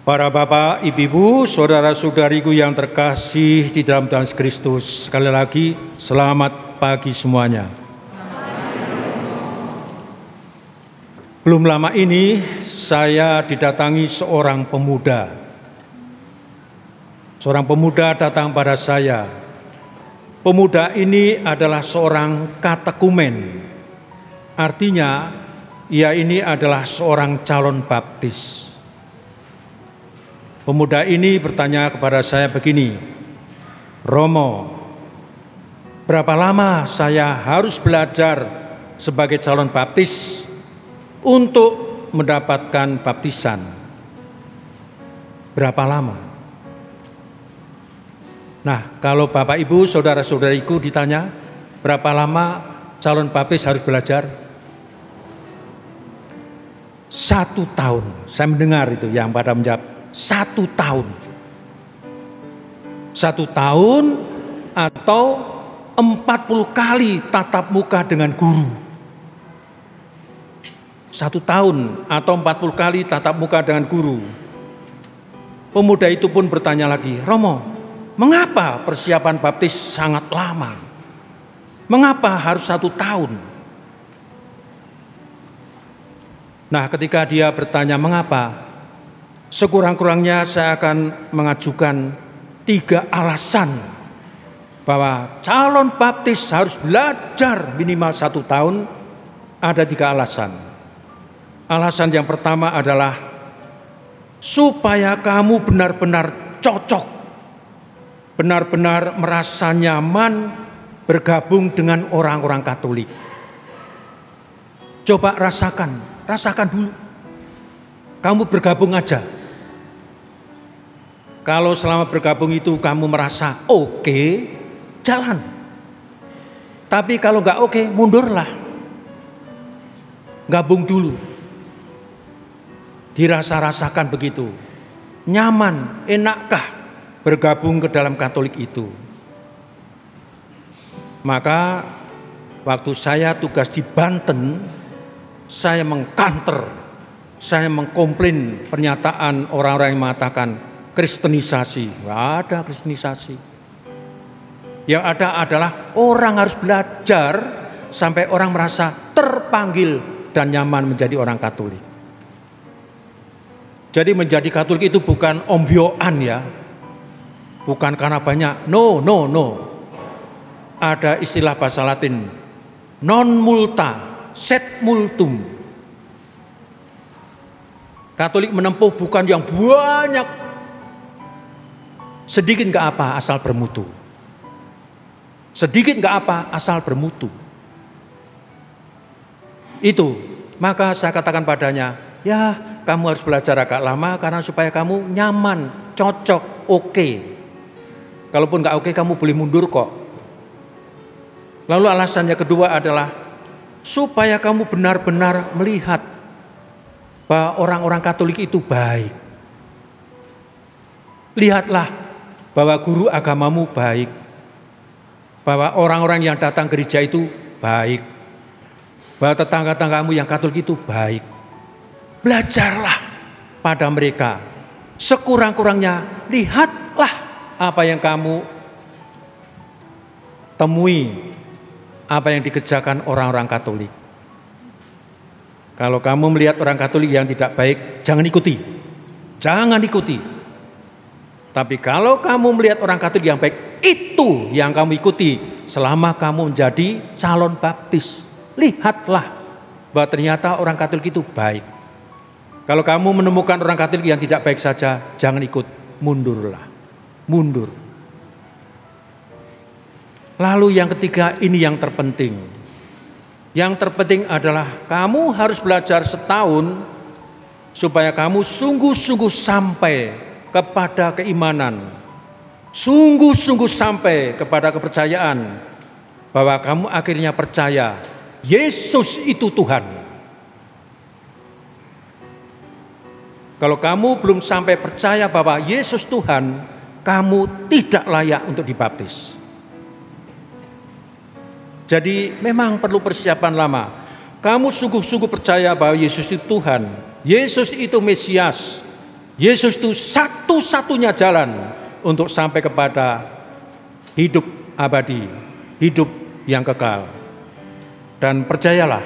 Para bapak, ibu, saudara-saudariku yang terkasih di dalam Tuhan Kristus, sekali lagi selamat pagi semuanya. Belum lama ini saya didatangi seorang pemuda. Seorang pemuda datang pada saya. Pemuda ini adalah seorang katekumen. Artinya, ia ini adalah seorang calon baptis. Pemuda ini bertanya kepada saya begini, Romo, berapa lama saya harus belajar sebagai calon baptis untuk mendapatkan baptisan? Berapa lama? Nah, kalau Bapak Ibu, saudara-saudariku ditanya, berapa lama calon baptis harus belajar? 1 tahun. Saya mendengar itu yang pada menjawab 1 tahun. 1 tahun atau 40 kali tatap muka dengan guru. 1 tahun atau 40 kali tatap muka dengan guru. Pemuda itu pun bertanya lagi, Romo, mengapa persiapan baptis sangat lama? Mengapa harus 1 tahun? Nah, ketika dia bertanya mengapa, sekurang-kurangnya saya akan mengajukan 3 alasan bahwa calon baptis harus belajar minimal 1 tahun. Ada 3 alasan. Alasan yang pertama adalah supaya kamu benar-benar cocok, benar-benar merasa nyaman bergabung dengan orang-orang Katolik. Coba rasakan dulu. Kamu bergabung aja. Kalau selama bergabung itu kamu merasa oke, jalan. Tapi kalau nggak oke, mundurlah. Gabung dulu. Dirasa-rasakan begitu. Nyaman, enakkah bergabung ke dalam Katolik itu? Maka waktu saya tugas di Banten, saya mengkanter, saya mengkomplain pernyataan orang-orang yang mengatakan kristenisasi. Nggak ada kristenisasi. Yang ada adalah orang harus belajar sampai orang merasa terpanggil dan nyaman menjadi orang Katolik. Jadi menjadi Katolik itu bukan ombyoan ya. Bukan karena banyak. No. Ada istilah bahasa Latin. Non multa, sed multum. Katolik menempuh bukan yang banyak. Sedikit gak apa asal bermutu. Sedikit gak apa asal bermutu. Itu. Maka saya katakan padanya, ya kamu harus belajar agak lama karena supaya kamu nyaman, cocok, oke. Kalaupun gak oke kamu boleh mundur kok. Lalu alasannya kedua adalah supaya kamu benar-benar melihat bahwa orang-orang Katolik itu baik. Lihatlah bahwa guru agamamu baik. Bahwa orang-orang yang datang gereja itu baik. Bahwa tetangga-tanggamu yang Katolik itu baik. Belajarlah pada mereka. Sekurang-kurangnya lihatlah apa yang kamu temui. Apa yang dikerjakan orang-orang Katolik. Kalau kamu melihat orang Katolik yang tidak baik, jangan ikuti. Jangan ikuti. Tapi kalau kamu melihat orang Katolik yang baik, itu yang kamu ikuti selama kamu menjadi calon baptis. Lihatlah bahwa ternyata orang Katolik itu baik. Kalau kamu menemukan orang Katolik yang tidak baik saja, jangan ikut. Mundurlah. Mundur. Lalu yang ketiga, ini yang terpenting. Yang terpenting adalah kamu harus belajar setahun supaya kamu sungguh-sungguh sampai kepada keimanan. Sungguh-sungguh sampai kepada kepercayaan bahwa kamu akhirnya percaya Yesus itu Tuhan. Kalau kamu belum sampai percaya bahwa Yesus Tuhan, kamu tidak layak untuk dibaptis. Jadi memang perlu persiapan lama. Kamu sungguh-sungguh percaya bahwa Yesus itu Tuhan, Yesus itu Mesias, Yesus itu satu-satunya jalan untuk sampai kepada hidup abadi, hidup yang kekal. Dan percayalah,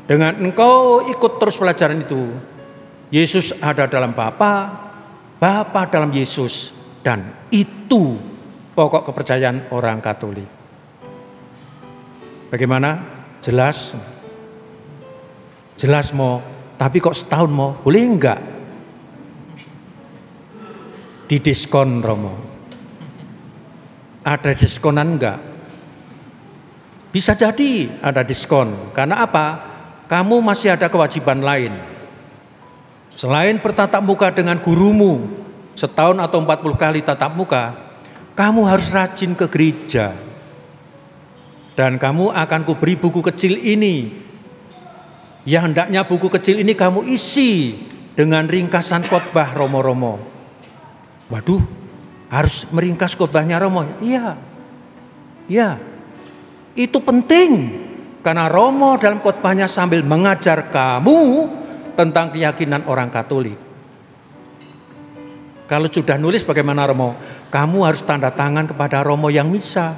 dengan engkau ikut terus pelajaran itu, Yesus ada dalam Bapa, Bapa dalam Yesus, dan itu pokok kepercayaan orang Katolik. Bagaimana? Jelas? Jelas mau, tapi kok setahun mau? Boleh enggak? Didiskon Romo. Ada diskonan enggak? Bisa jadi ada diskon. Karena apa? Kamu masih ada kewajiban lain. Selain bertatap muka dengan gurumu, setahun atau 40 kali tatap muka, kamu harus rajin ke gereja. Dan kamu akan kuberi buku kecil ini. Ya hendaknya buku kecil ini kamu isi dengan ringkasan khotbah Romo-Romo. Waduh, harus meringkas khotbahnya Romo. Iya, ya, itu penting. Karena Romo dalam khotbahnya sambil mengajar kamu tentang keyakinan orang Katolik. Kalau sudah nulis bagaimana Romo? Kamu harus tanda tangan kepada Romo yang misa.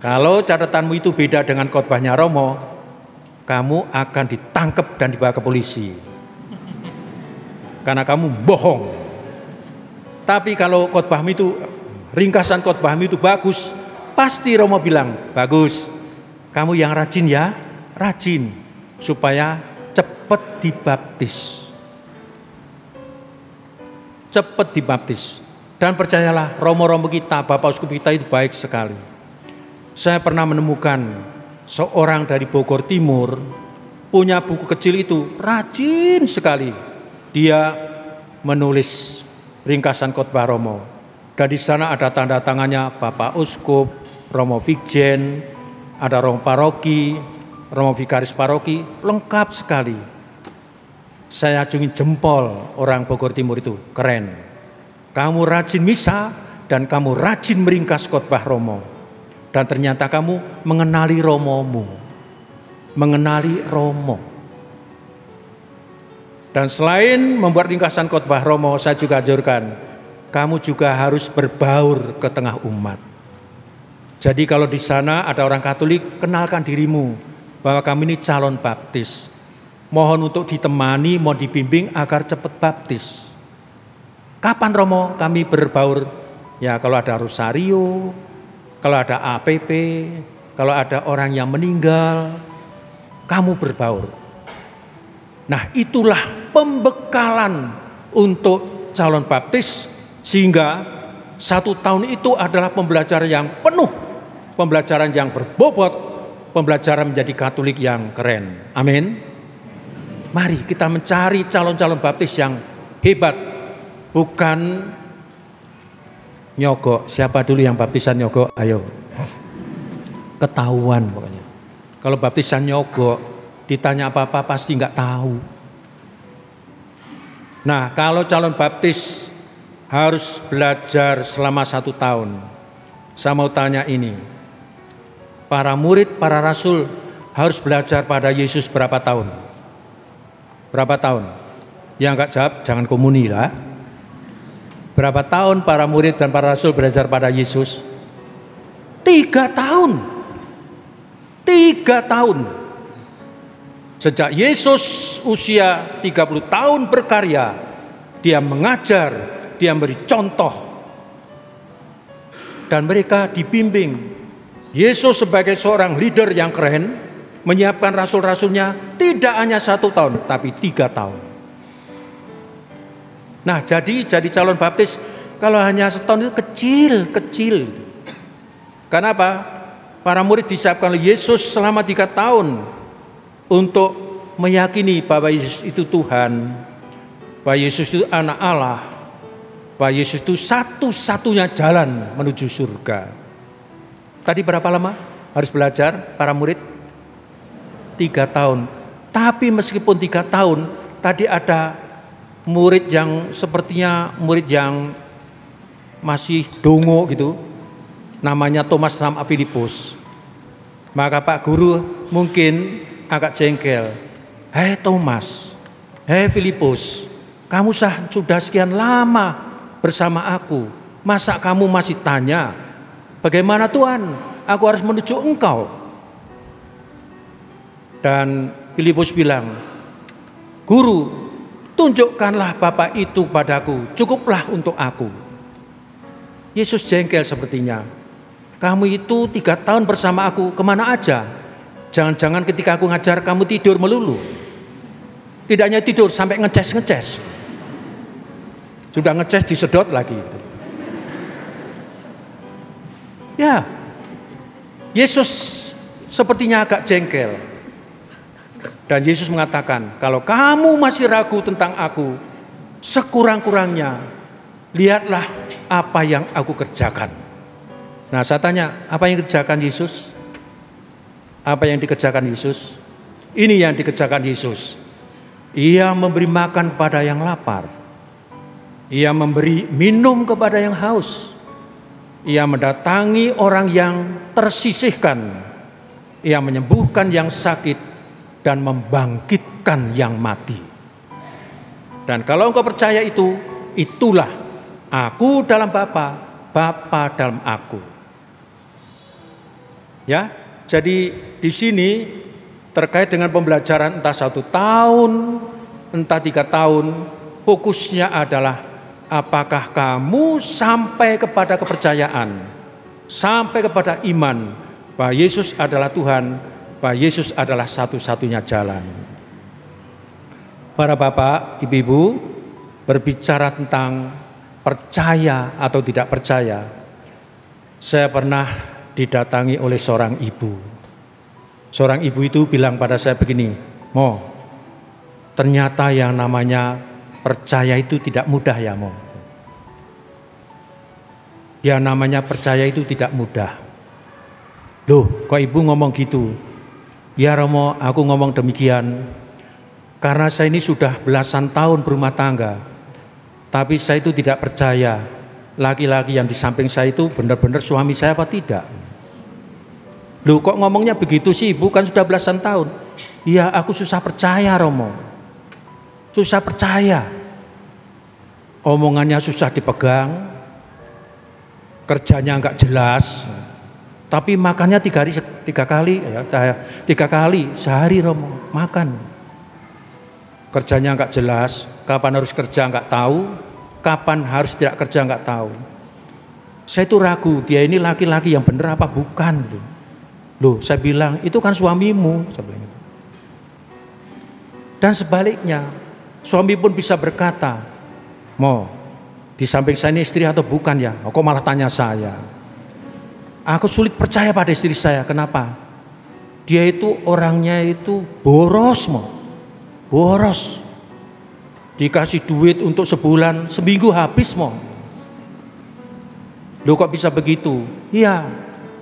Kalau catatanmu itu beda dengan khotbahnya Romo, kamu akan ditangkap dan dibawa ke polisi. Karena kamu bohong. Tapi kalau khotbahmu itu, ringkasan khotbahmu itu bagus, pasti Romo bilang, bagus. Kamu yang rajin ya, rajin. Supaya cepat dibaptis. Cepat dibaptis. Dan percayalah, Romo-Romo kita, Bapak Uskup kita itu baik sekali. Saya pernah menemukan seorang dari Bogor Timur, punya buku kecil itu, rajin sekali. Dia menulis ringkasan khotbah Romo. Dan di sana ada tanda tangannya Bapak Uskup, Romo Vikjen, ada Romo Paroki, Romo Vikaris Paroki, lengkap sekali. Saya acungin jempol orang Bogor Timur itu, keren. Kamu rajin misa dan kamu rajin meringkas khotbah Romo. Dan ternyata kamu mengenali Romomu, mengenali Romo. Dan selain membuat ringkasan khotbah Romo, saya juga anjurkan, kamu juga harus berbaur ke tengah umat. Jadi kalau di sana ada orang Katolik, kenalkan dirimu bahwa kami ini calon baptis. Mohon untuk ditemani, mohon dibimbing agar cepat baptis. Kapan Romo kami berbaur? Ya kalau ada rosario, kalau ada APP, kalau ada orang yang meninggal, kamu berbaur. Nah itulah pembekalan untuk calon baptis, sehingga 1 tahun itu adalah pembelajaran yang penuh, pembelajaran yang berbobot, pembelajaran menjadi Katolik yang keren. Amin. Mari kita mencari calon-calon baptis yang hebat, bukan nyogok. Siapa dulu yang baptisan nyogok? Ayo. Ketahuan pokoknya. Kalau baptisan nyogok, ditanya apa-apa pasti nggak tahu. Nah, kalau calon baptis harus belajar selama 1 tahun. Saya mau tanya ini. Para murid, para rasul harus belajar pada Yesus berapa tahun? Berapa tahun? Yang nggak jawab jangan komuni lah. Berapa tahun para murid dan para rasul belajar pada Yesus? 3 tahun. 3 tahun. Sejak Yesus usia 30 tahun berkarya, dia mengajar, dia memberi contoh. Dan mereka dibimbing. Yesus sebagai seorang leader yang keren, menyiapkan rasul-rasulnya tidak hanya 1 tahun, tapi 3 tahun. Nah jadi calon baptis kalau hanya setahun itu kecil. Karena apa? Para murid disiapkan oleh Yesus selama 3 tahun untuk meyakini bahwa Yesus itu Tuhan, bahwa Yesus itu anak Allah, bahwa Yesus itu satu-satunya jalan menuju surga. Tadi berapa lama harus belajar para murid? 3 tahun. Tapi meskipun 3 tahun, tadi ada murid yang sepertinya murid yang masih dongo gitu, namanya Thomas sama Filipus. Maka Pak Guru mungkin agak jengkel. Hei Thomas, hei Filipus, Kamu sudah sekian lama bersama aku. Masa kamu masih tanya, bagaimana Tuhan? Aku harus menuju engkau. Dan Filipus bilang, Guru, tunjukkanlah Bapa itu padaku, cukuplah untuk aku. Yesus jengkel sepertinya. Kamu itu 3 tahun bersama aku, kemana aja? Jangan-jangan ketika aku ngajar kamu tidur melulu. Tidak hanya tidur, sampai ngeces. Sudah ngeces disedot lagi. Ya, Yesus sepertinya agak jengkel. Dan Yesus mengatakan, kalau kamu masih ragu tentang aku, sekurang-kurangnya lihatlah apa yang aku kerjakan. Nah, saya tanya, apa yang dikerjakan Yesus? Apa yang dikerjakan Yesus? Ini yang dikerjakan Yesus. Ia memberi makan kepada yang lapar. Ia memberi minum kepada yang haus. Ia mendatangi orang yang tersisihkan. Ia menyembuhkan yang sakit dan membangkitkan yang mati. Dan kalau engkau percaya itu, itulah aku dalam Bapa, Bapa dalam aku. Ya, jadi di sini terkait dengan pembelajaran entah 1 tahun, entah 3 tahun, fokusnya adalah apakah kamu sampai kepada kepercayaan, sampai kepada iman bahwa Yesus adalah Tuhan, bahwa Yesus adalah satu-satunya jalan. Para bapak, ibu-ibu, berbicara tentang percaya atau tidak percaya, saya pernah didatangi oleh seorang ibu. Seorang ibu itu bilang pada saya begini, Mo, ternyata yang namanya percaya itu tidak mudah ya Mo. Ya namanya percaya itu tidak mudah. Loh, kok ibu ngomong gitu? Ya Romo, aku ngomong demikian karena saya ini sudah belasan tahun berumah tangga, tapi saya itu tidak percaya laki-laki yang di samping saya itu benar-benar suami saya apa tidak. Loh, kok ngomongnya begitu sih ibu, kan sudah belasan tahun. Iya, aku susah percaya Romo, susah percaya. Omongannya susah dipegang, kerjanya enggak jelas, tapi makannya 3 kali sehari Romo makan. Kerjanya enggak jelas, kapan harus kerja enggak tahu, kapan harus tidak kerja enggak tahu. Saya itu ragu, dia ini laki-laki yang benar apa bukan? Loh, saya bilang itu kan suamimu, saya bilang gitu. Dan sebaliknya, suami pun bisa berkata, Mo, di samping saya ini istri atau bukan ya? Kok malah tanya saya? Aku sulit percaya pada istri saya. Kenapa? Dia itu orangnya itu boros Mo. Boros. Dikasih duit untuk sebulan, seminggu habis Mo. Loh kok bisa begitu? Iya,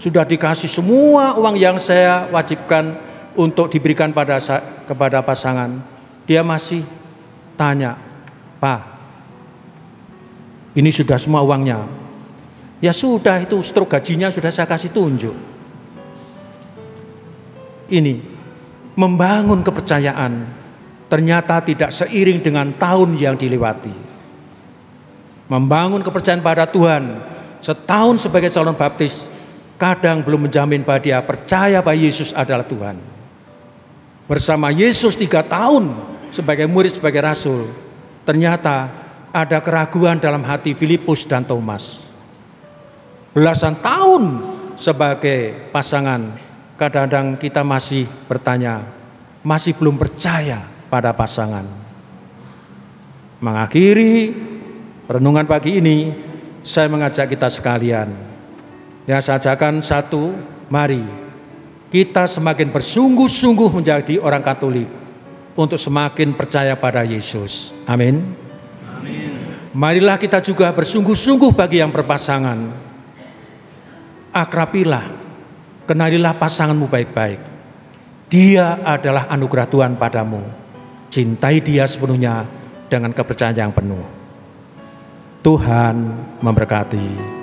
sudah dikasih semua uang yang saya wajibkan untuk diberikan kepada pasangan. Dia masih tanya, Pak, ini sudah semua uangnya. Ya sudah, itu struk gajinya sudah saya kasih tunjuk. Ini membangun kepercayaan ternyata tidak seiring dengan tahun yang dilewati. Membangun kepercayaan pada Tuhan setahun sebagai calon baptis kadang belum menjamin bahwa dia percaya bahwa Yesus adalah Tuhan. Bersama Yesus 3 tahun sebagai murid, sebagai rasul, ternyata ada keraguan dalam hati Filipus dan Thomas. Belasan tahun sebagai pasangan, kadang-kadang kita masih bertanya, masih belum percaya pada pasangan. Mengakhiri renungan pagi ini, saya mengajak kita sekalian, ya saya ajakkan satu, mari kita semakin bersungguh-sungguh menjadi orang Katolik untuk semakin percaya pada Yesus. Amin. Marilah kita juga bersungguh-sungguh bagi yang berpasangan. Akrabilah, kenalilah pasanganmu baik-baik. Dia adalah anugerah Tuhan padamu. Cintai dia sepenuhnya dengan kepercayaan yang penuh. Tuhan memberkati.